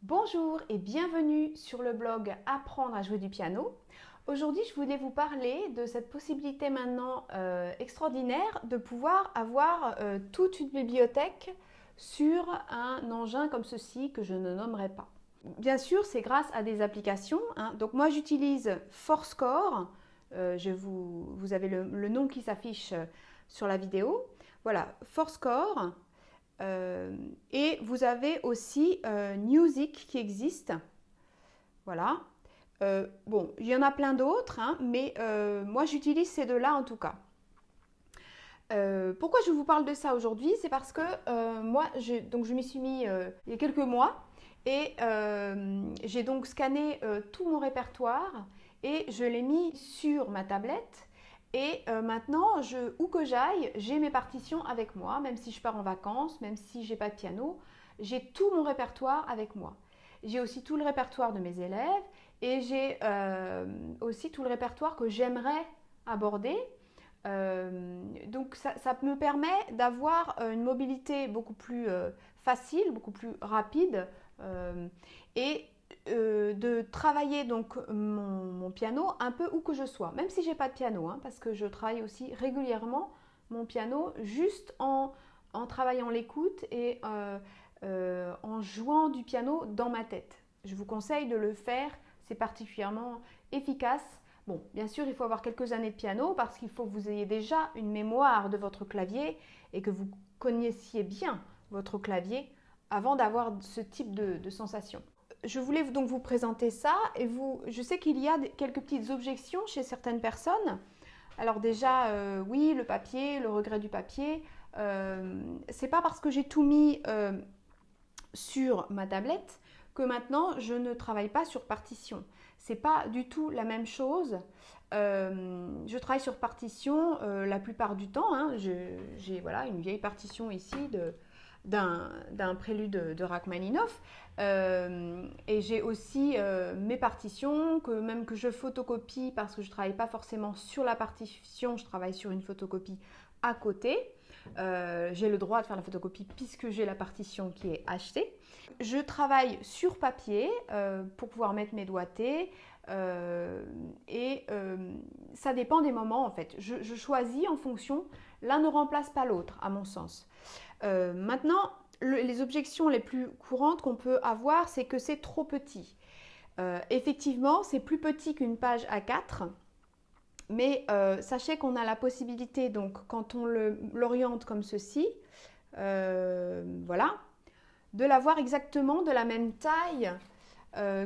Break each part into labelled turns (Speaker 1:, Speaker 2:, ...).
Speaker 1: Bonjour et bienvenue sur le blog Apprendre à jouer du piano. Aujourd'hui, je voulais vous parler de cette possibilité maintenant extraordinaire de pouvoir avoir toute une bibliothèque sur un engin comme ceci que je ne nommerai pas. Bien sûr, c'est grâce à des applications. Donc moi, j'utilise Forcecore. Vous avez le nom qui s'affiche sur la vidéo. Voilà, Forcecore. Et vous avez aussi Music qui existe. Voilà. Bon, il y en a plein d'autres, mais moi j'utilise ces deux-là en tout cas. Pourquoi je vous parle de ça aujourd'hui? C'est parce que moi, je m'y suis mis il y a quelques mois et j'ai donc scanné tout mon répertoire et je l'ai mis sur ma tablette. Et maintenant, où que j'aille, j'ai mes partitions avec moi, même si je pars en vacances, même si j'ai pas de piano, j'ai tout mon répertoire avec moi. J'ai aussi tout le répertoire de mes élèves et j'ai aussi tout le répertoire que j'aimerais aborder. Donc ça me permet d'avoir une mobilité beaucoup plus facile, beaucoup plus rapide et de travailler donc mon piano un peu où que je sois, même si j'ai pas de piano, parce que je travaille aussi régulièrement mon piano juste en travaillant l'écoute et en jouant du piano dans ma tête. Je vous conseille de le faire, c'est particulièrement efficace. Bon, bien sûr, il faut avoir quelques années de piano parce qu'il faut que vous ayez déjà une mémoire de votre clavier et que vous connaissiez bien votre clavier avant d'avoir ce type de sensation. Je voulais donc vous présenter ça et je sais qu'il y a quelques petites objections chez certaines personnes. Alors déjà, oui, le papier, le regret du papier, c'est pas parce que j'ai tout mis sur ma tablette que maintenant je ne travaille pas sur partition. C'est pas du tout la même chose. Je travaille sur partition la plupart du temps. J'ai voilà, une vieille partition ici d'un prélude de Rachmaninoff. Et j'ai aussi mes partitions, même que je photocopie parce que je ne travaille pas forcément sur la partition, je travaille sur une photocopie à côté. J'ai le droit de faire la photocopie puisque j'ai la partition qui est achetée. Je travaille sur papier pour pouvoir mettre mes doigtés et ça dépend des moments en fait. Je choisis en fonction, l'un ne remplace pas l'autre à mon sens. Maintenant, les objections les plus courantes qu'on peut avoir, c'est que c'est trop petit. Effectivement, c'est plus petit qu'une page A4. Mais sachez qu'on a la possibilité, donc quand on l'oriente comme ceci, voilà, de l'avoir exactement de la même taille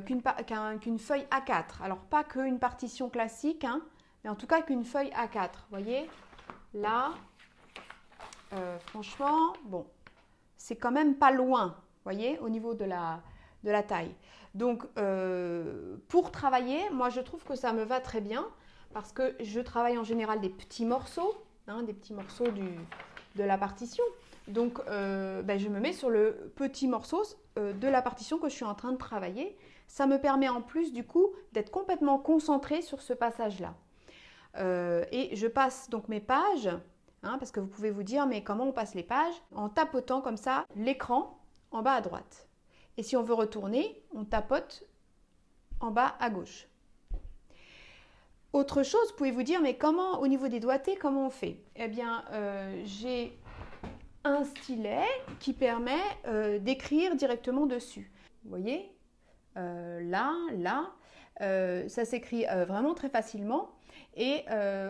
Speaker 1: qu'une feuille A4. Alors pas qu'une partition classique, mais en tout cas qu'une feuille A4. Vous voyez, là, franchement, bon, c'est quand même pas loin, vous voyez, au niveau de la taille. Donc pour travailler, moi je trouve que ça me va très bien. Parce que je travaille en général des petits morceaux, des petits morceaux de la partition. Donc, je me mets sur le petit morceau de la partition que je suis en train de travailler. Ça me permet en plus, du coup, d'être complètement concentrée sur ce passage-là. Et je passe donc mes pages, parce que vous pouvez vous dire, mais comment on passe les pages? En tapotant comme ça l'écran en bas à droite. Et si on veut retourner, on tapote en bas à gauche. Autre chose, vous pouvez vous dire, mais comment, au niveau des doigtés, comment on fait? Eh bien, j'ai un stylet qui permet d'écrire directement dessus. Vous voyez, là, ça s'écrit vraiment très facilement. Et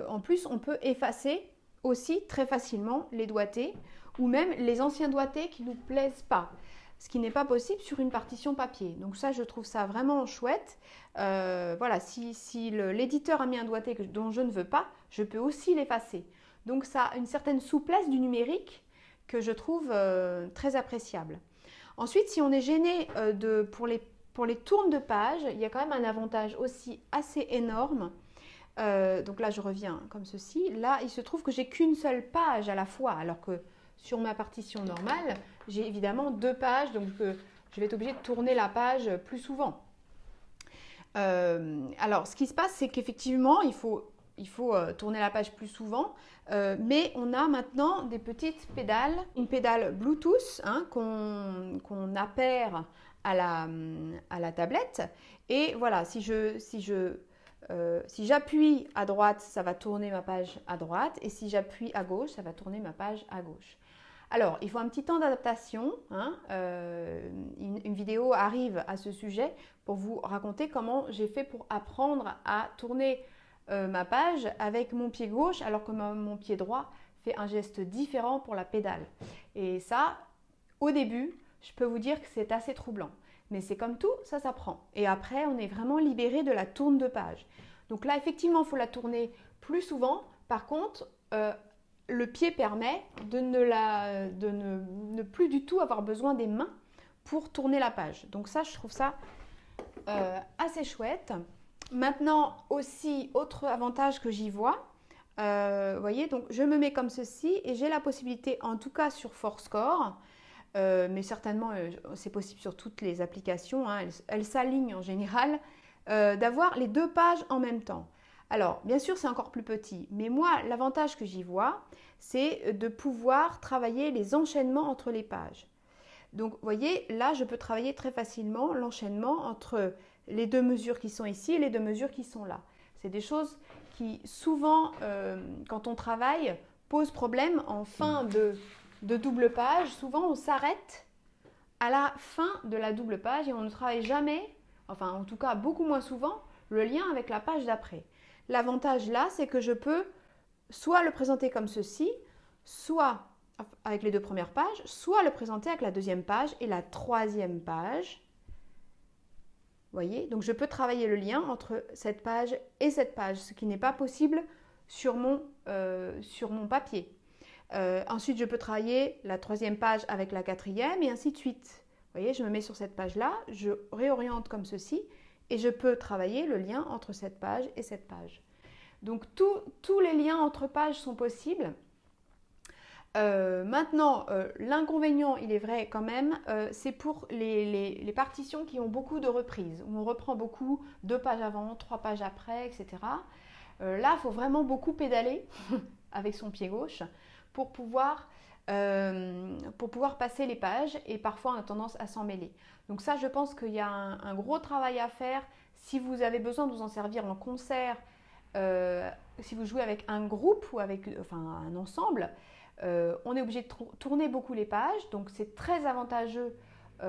Speaker 1: en plus, on peut effacer aussi très facilement les doigtés ou même les anciens doigtés qui ne nous plaisent pas. Ce qui n'est pas possible sur une partition papier. Donc ça, je trouve ça vraiment chouette. Voilà, si l'éditeur a mis un doigté dont je ne veux pas, je peux aussi l'effacer. Donc ça a une certaine souplesse du numérique que je trouve très appréciable. Ensuite, si on est gêné pour les tournes de page, il y a quand même un avantage aussi assez énorme. Donc là, je reviens comme ceci. Là, il se trouve que j'ai qu'une seule page à la fois, alors que sur ma partition normale, j'ai évidemment 2 pages, donc je vais être obligée de tourner la page plus souvent. Alors, ce qui se passe, c'est qu'effectivement, il faut tourner la page plus souvent, mais on a maintenant des petites pédales, une pédale Bluetooth qu'on appaire à la tablette. Et voilà, si j'appuie à droite, ça va tourner ma page à droite. Et si j'appuie à gauche, ça va tourner ma page à gauche. Alors, il faut un petit temps d'adaptation. Hein. Une vidéo arrive à ce sujet pour vous raconter comment j'ai fait pour apprendre à tourner ma page avec mon pied gauche alors que mon pied droit fait un geste différent pour la pédale. Et ça, au début, je peux vous dire que c'est assez troublant. Mais c'est comme tout, ça s'apprend. Et après, on est vraiment libéré de la tourne de page. Donc là, effectivement, il faut la tourner plus souvent. Par contre, le pied permet de ne plus du tout avoir besoin des mains pour tourner la page. Donc ça, je trouve ça assez chouette. Maintenant aussi, autre avantage que j'y vois, voyez, donc je me mets comme ceci et j'ai la possibilité, en tout cas sur Fourscore, mais certainement c'est possible sur toutes les applications, hein, elles s'alignent en général, d'avoir les deux pages en même temps. Alors, bien sûr, c'est encore plus petit, mais moi, l'avantage que j'y vois, c'est de pouvoir travailler les enchaînements entre les pages. Donc, vous voyez, là, je peux travailler très facilement l'enchaînement entre les deux mesures qui sont ici et les deux mesures qui sont là. C'est des choses qui, souvent, quand on travaille, posent problème en fin de double page. Souvent, on s'arrête à la fin de la double page et on ne travaille jamais, enfin, en tout cas, beaucoup moins souvent, le lien avec la page d'après. L'avantage là, c'est que je peux soit le présenter comme ceci, soit avec les deux premières pages, soit le présenter avec la deuxième page et la troisième page. Vous voyez, donc je peux travailler le lien entre cette page et cette page, ce qui n'est pas possible sur mon papier. Ensuite, je peux travailler la troisième page avec la quatrième et ainsi de suite. Vous voyez, je me mets sur cette page-là, je réoriente comme ceci et je peux travailler le lien entre cette page et cette page. Donc, tous les liens entre pages sont possibles. Maintenant, l'inconvénient, il est vrai quand même, c'est pour les partitions qui ont beaucoup de reprises, où on reprend beaucoup, 2 pages avant, 3 pages après, etc. Là, il faut vraiment beaucoup pédaler avec son pied gauche pour pouvoir passer les pages et parfois on a tendance à s'en mêler. Donc ça, je pense qu'il y a un gros travail à faire si vous avez besoin de vous en servir en concert, si vous jouez avec un groupe ou avec un ensemble. On est obligé de tourner beaucoup les pages, donc c'est très avantageux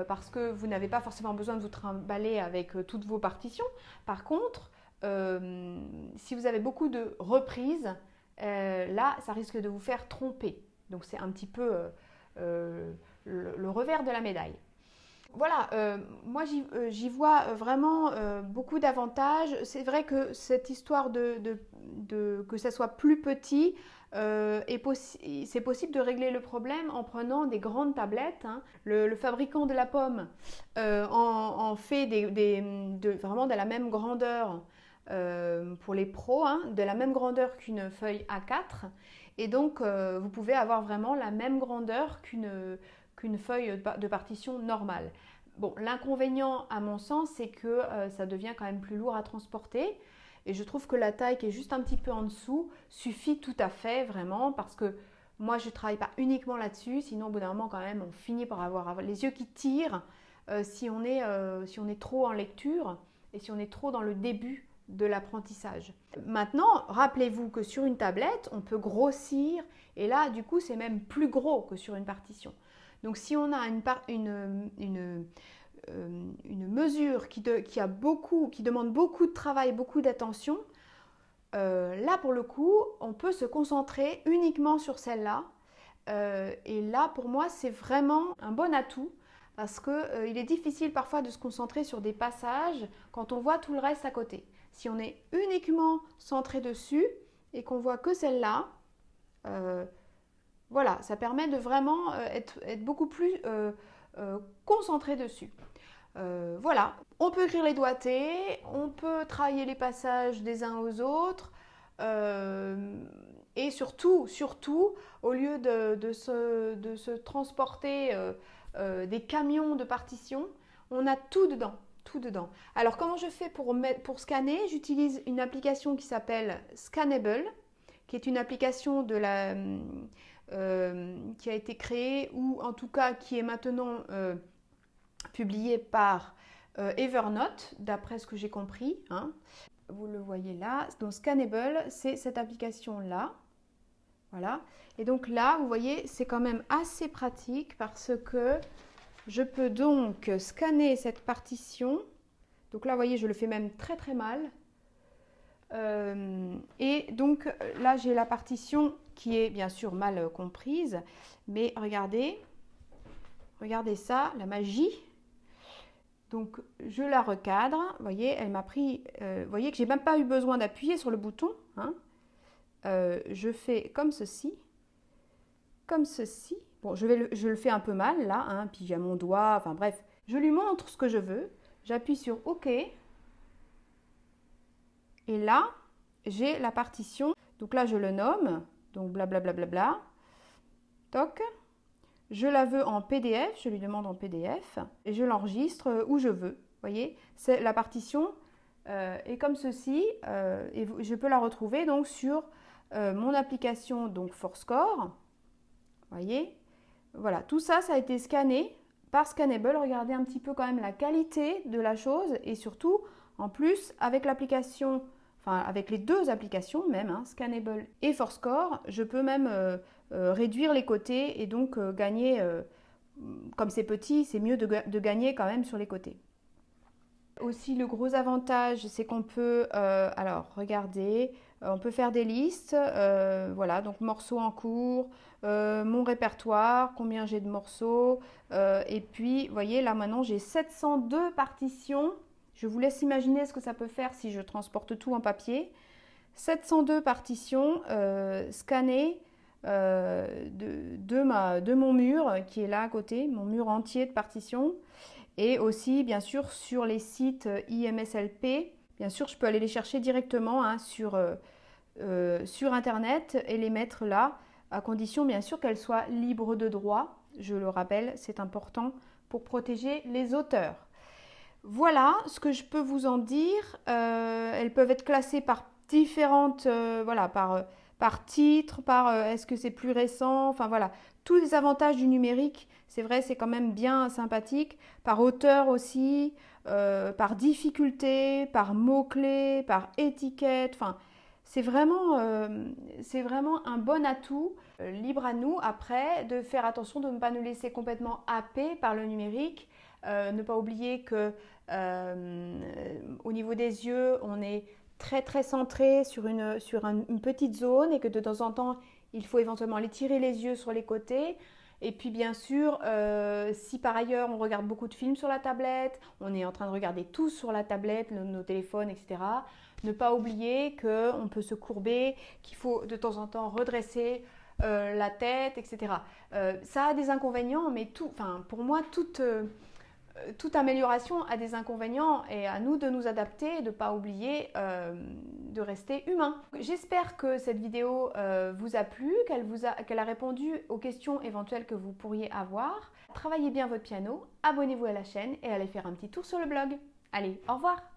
Speaker 1: parce que vous n'avez pas forcément besoin de vous trimballer avec toutes vos partitions. Par contre, si vous avez beaucoup de reprises, là, ça risque de vous faire tromper. Donc c'est un petit peu le revers de la médaille. Voilà, moi j'y vois vraiment beaucoup d'avantages. C'est vrai que cette histoire que ça soit plus petit, c'est possible de régler le problème en prenant des grandes tablettes. Hein. Le fabricant de la pomme en fait vraiment de la même grandeur pour les pros, hein, de la même grandeur qu'une feuille A4. Et donc, vous pouvez avoir vraiment la même grandeur qu'une feuille de partition normale. Bon, l'inconvénient, à mon sens, c'est que ça devient quand même plus lourd à transporter. Et je trouve que la taille qui est juste un petit peu en dessous suffit tout à fait, vraiment, parce que moi, je ne travaille pas uniquement là-dessus. Sinon, au bout d'un moment, quand même, on finit par avoir les yeux qui tirent si on est trop en lecture et si on est trop dans le début de l'apprentissage. Maintenant, rappelez-vous que sur une tablette, on peut grossir et là, du coup, c'est même plus gros que sur une partition. Donc, si on a une mesure qui demande beaucoup de travail, beaucoup d'attention, là, pour le coup, on peut se concentrer uniquement sur celle-là. Et là, pour moi, c'est vraiment un bon atout parce qu'il est difficile parfois de se concentrer sur des passages quand on voit tout le reste à côté. Si on est uniquement centré dessus et qu'on voit que celle-là, voilà, ça permet de vraiment être beaucoup plus concentré dessus. Voilà, on peut écrire les doigtés, on peut travailler les passages des uns aux autres et surtout, au lieu de se transporter des camions de partitions, on a tout dedans. Tout dedans. Alors, comment je fais pour scanner? J'utilise une application qui s'appelle Scannable, qui est une application qui a été créée ou en tout cas qui est maintenant publié par Evernote, d'après ce que j'ai compris, hein. Vous le voyez là. Donc Scannable, c'est cette application-là. Voilà. Et donc là, vous voyez, c'est quand même assez pratique parce que je peux donc scanner cette partition. Donc là, vous voyez, je le fais même très très mal. Et donc là, j'ai la partition qui est bien sûr mal comprise. Mais regardez ça, la magie. Donc je la recadre. Vous voyez, elle m'a pris. Vous voyez que j'ai même pas eu besoin d'appuyer sur le bouton, hein. Je fais comme ceci. Comme ceci. Bon, je le fais un peu mal là, hein, puis j'ai mon doigt, enfin bref. Je lui montre ce que je veux. J'appuie sur OK. Et là, j'ai la partition. Donc là, je le nomme. Donc blablabla. Bla, bla, bla, bla. Toc. Je la veux en PDF. Je lui demande en PDF. Et je l'enregistre où je veux. Vous voyez, c'est la partition est comme ceci. Et je peux la retrouver donc sur mon application donc Fourscore. Vous voyez, voilà, tout ça, ça a été scanné par Scannable. Regardez un petit peu quand même la qualité de la chose et surtout, en plus, avec l'application, enfin avec les deux applications même, hein, Scannable et Fourscore, je peux même réduire les côtés et donc gagner, comme c'est petit, c'est mieux de gagner quand même sur les côtés. Aussi, le gros avantage, c'est qu'on peut, alors regardez, on peut faire des listes, voilà, donc morceaux en cours, mon répertoire, combien j'ai de morceaux, et puis, vous voyez, là maintenant j'ai 702 partitions. Je vous laisse imaginer ce que ça peut faire si je transporte tout en papier. 702 partitions scannées de mon mur qui est là à côté, mon mur entier de partitions. Et aussi, bien sûr, sur les sites IMSLP, bien sûr, je peux aller les chercher directement hein, sur Internet et les mettre là, à condition, bien sûr, qu'elles soient libres de droit. Je le rappelle, c'est important pour protéger les auteurs. Voilà ce que je peux vous en dire. Elles peuvent être classées par différentes, voilà, par titre, par est-ce que c'est plus récent, enfin voilà, tous les avantages du numérique. C'est vrai, c'est quand même bien sympathique. Par auteur aussi, par difficulté, par mots-clés, par étiquette. Enfin, c'est vraiment un bon atout. Libre à nous, après, de faire attention de ne pas nous laisser complètement happer par le numérique. Ne pas oublier que au niveau des yeux, on est très très centré sur une petite zone et que de temps en temps, il faut éventuellement aller tirer les yeux sur les côtés. Et puis bien sûr, si par ailleurs on regarde beaucoup de films sur la tablette, on est en train de regarder tout sur la tablette, nos téléphones, etc. Ne pas oublier qu'on peut se courber, qu'il faut de temps en temps redresser la tête, etc. Ça a des inconvénients, mais pour moi, toute amélioration a des inconvénients et à nous de nous adapter et de ne pas oublier de rester humain. J'espère que cette vidéo vous a plu, qu'elle a répondu aux questions éventuelles que vous pourriez avoir. Travaillez bien votre piano, abonnez-vous à la chaîne et allez faire un petit tour sur le blog. Allez, au revoir!